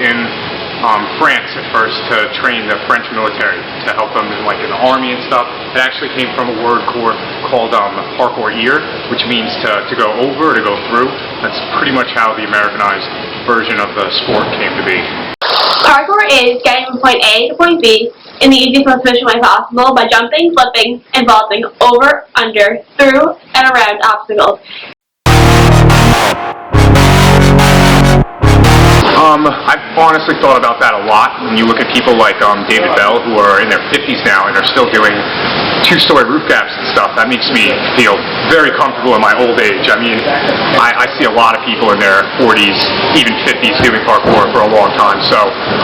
in France at first to train the French military, to help them in, in the army and stuff. It actually came from a word called parkour ear, which means to go over, to go through. That's pretty much how the Americanized version of the sport came to be. Parkour is getting from point A to point B in the easiest, most efficient way possible by jumping, flipping, and vaulting over, under, through, and around obstacles. I've honestly thought about that a lot. When you look at people like David Bell, who are in their 50s now and are still doing two-story roof gaps and stuff, that makes me feel very comfortable in my old age. I mean, I see a lot of people in their 40s, even 50s, doing parkour for a long time, so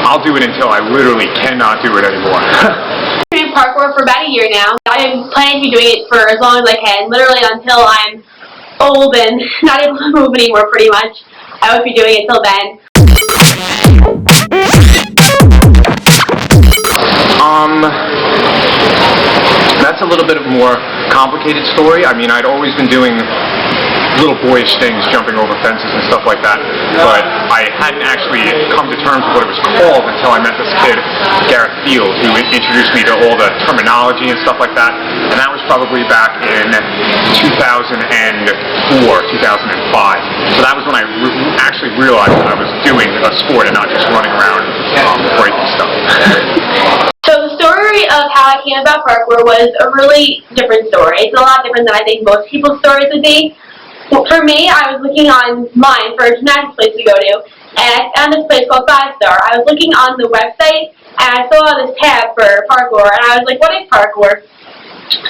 I'll do it until I literally cannot do it anymore. I've been doing parkour for about a year now. I'm planning to be doing it for as long as I can, literally until I'm old and not able to move anymore, pretty much. I won't be doing it till then. That's a little bit of a more complicated story. I mean, I'd always been doing little boyish things, jumping over fences and stuff like that, but I hadn't actually come to terms with what it was called until I met this kid, Gareth Field, who introduced me to all the terminology and stuff like that, and that was probably back in 2004, 2005. So that was when I actually realized that I was doing a sport and not just running around breaking stuff. So the story of how I came about parkour was a really different story. It's a lot different than I think most people's stories would be. For me, I was looking online for a gymnastics place to go to, and I found this place called 5 Star. I was looking on the website, and I saw this tab for parkour, and I was like, what is parkour?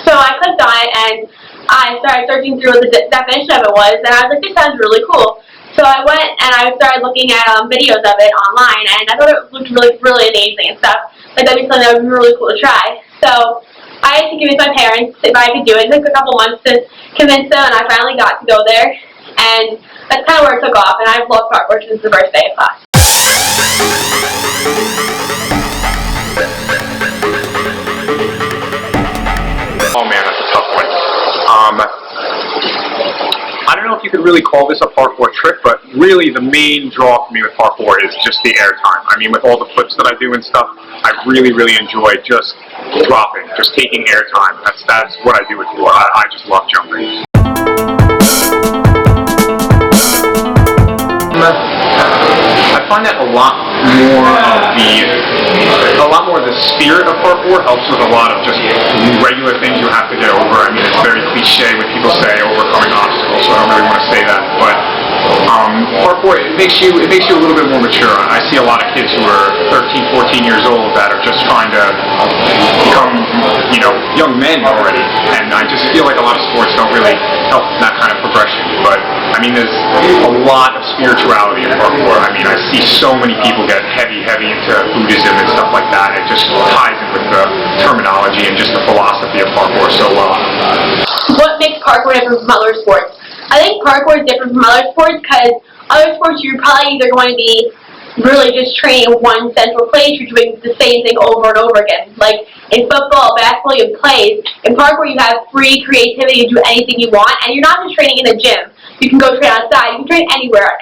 So I clicked on it, and I started searching through what the definition of it was, and I was like, this sounds really cool. So I went and I started looking at videos of it online, and I thought it looked really, really amazing and stuff. Like, that'd be something that would be really cool to try. So I had to convince my parents if I could do it. It took a couple months to convince them, and I finally got to go there. And that's kind of where it took off, and I've loved parkour since the first day of class. Oh man, that's a tough one. I don't know if you could really call this a parkour trick, but really the main draw for me with parkour is just the air time. I mean, with all the flips that I do and stuff, I really, really enjoy just dropping, just taking air time. That's what I do it for. I just love jumping. I find that a lot more of the spirit of parkour helps with a lot of just regular things you have to get over. I mean, it's very cliche when people say overcoming obstacles, so I don't really want to say that, but parkour, it makes you a little bit more mature. I see a lot of kids who are 13, 14 years old that are just trying to become, young men already, and I just feel like a lot of sports don't really help that kind of progression, but I mean, there's a lot of spirituality in parkour. I mean, I see so many people get heavy into Buddhism and stuff like that. It just ties in with the terminology and just the philosophy of parkour so well. What makes parkour different from other sports? I think parkour is different from other sports because other sports you're probably either going to be really just training in one central place, you're doing the same thing over and over again. Like in football, basketball, you have plays. In parkour, you have free creativity to do anything you want, and you're not just training in a gym. You can go train outside. You can train anywhere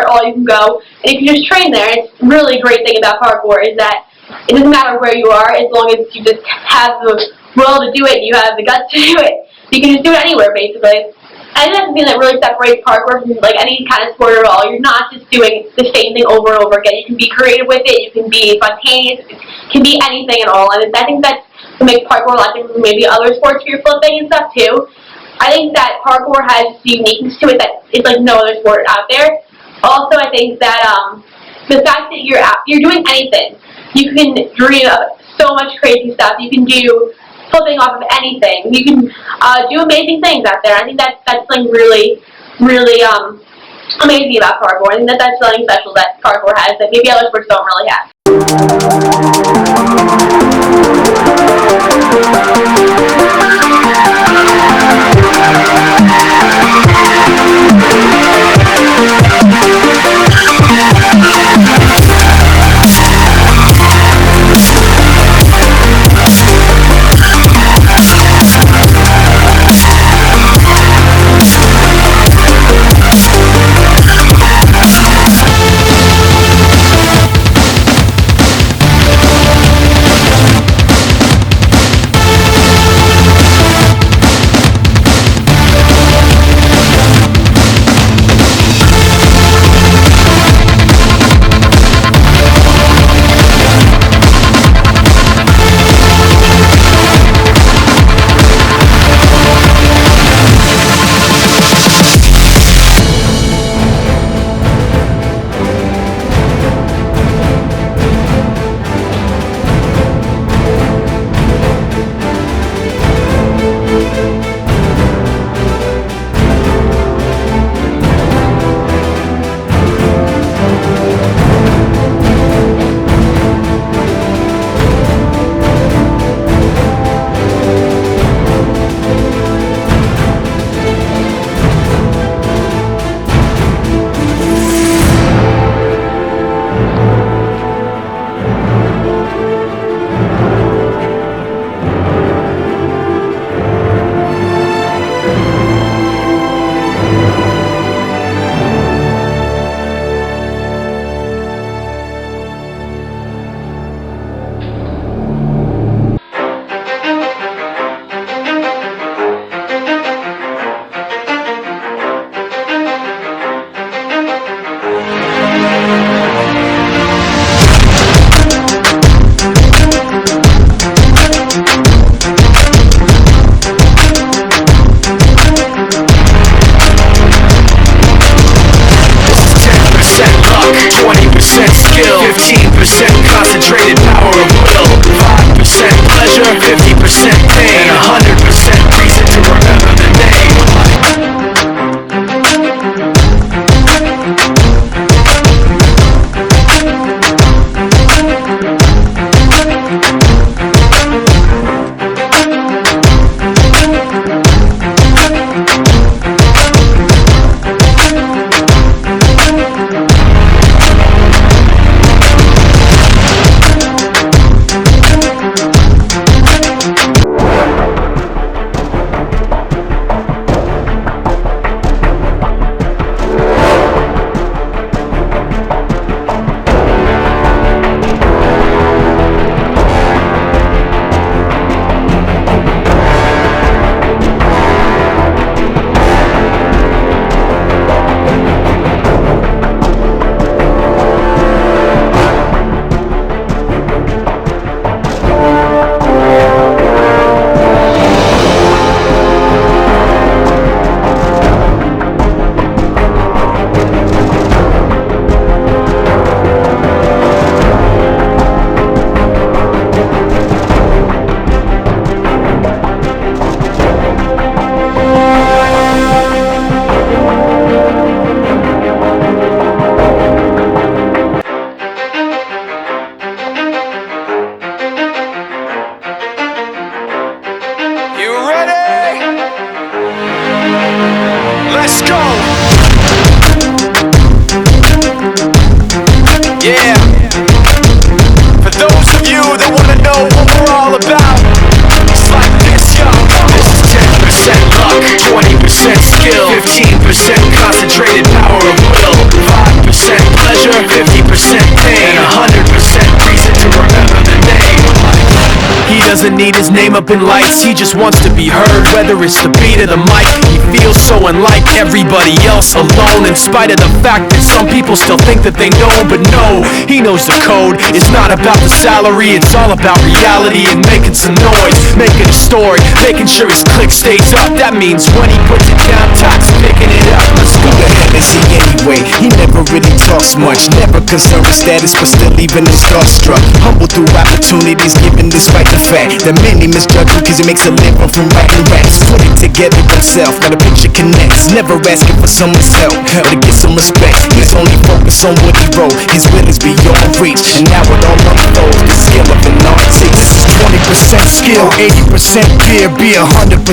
at all you can go, and if you just train there, it's really a great thing about parkour is that it doesn't matter where you are as long as you just have the will to do it, you have the guts to do it. You can just do it anywhere, basically. I think that's the thing that really separates parkour from any kind of sport at all. You're not just doing the same thing over and over again. You can be creative with it. You can be spontaneous. It can be anything at all. And I think that's what makes parkour a lot different from maybe other sports where you're flipping and stuff too. I think that parkour has the uniqueness to it that it's like no other sport out there. Also, I think that the fact that you're doing anything, you can dream of so much crazy stuff. You can do flipping off of anything. You can do amazing things out there. I think that's something really, really amazing about parkour. I think that's something special that parkour has that maybe other sports don't really have. concentrated power of will, 5% pleasure, 50% pain, and 100% reason to remember the name. Let's go! Yeah! For those of you that wanna know what we're all about, it's like this, yo. This is 10% luck, 20% skill, 15% concentrated power of will, 5% pleasure, 50% pain, and 100% reason to remember the name. He doesn't need his name up in lights, he just wants to be heard, whether it's the beat of the mic. He feels so unlike everybody else, alone, in spite of the fact that some people still think that they know him. But no, he knows the code. It's not about the salary, it's all about reality and making some noise, making a story, making sure his click stays up. That means when he puts it down, Todd's picking it up. Let's go. Who the hell is he anyway? He never really talks much, never concerned with status, but still even is starstruck. Humble through opportunities given despite the fact that many misjudge him cause he makes a living from writing raps. Put it together himself, now the picture connects. Never asking for someone's help or to get some respect. He's only focused on what he wrote. His will is beyond reach, and now it all unfolds. The skill of an artist. This is 20% skill, 80% fear, be 100%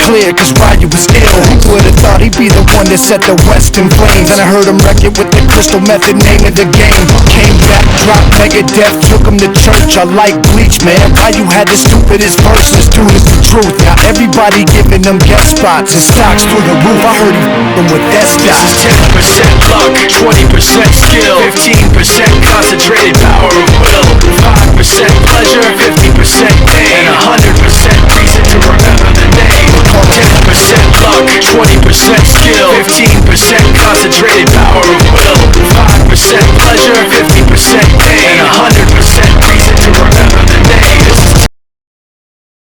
clear, cause Ryu was ill. Who would've thought he'd be the one that set the West in flames? And I heard him wreck it with the crystal method, name of the game. Came back, dropped Megadeth, took him to church. I like Bleach, man. Ryu had the stupidest verses, dude, it's the truth. Now everybody giving them guest spots and stocks through the roof. I heard he f***ing with that stock. This is 10% luck, 20% skill, 15% concentrated power of will, 5% pleasure, 50% pain, and 100% reason to remember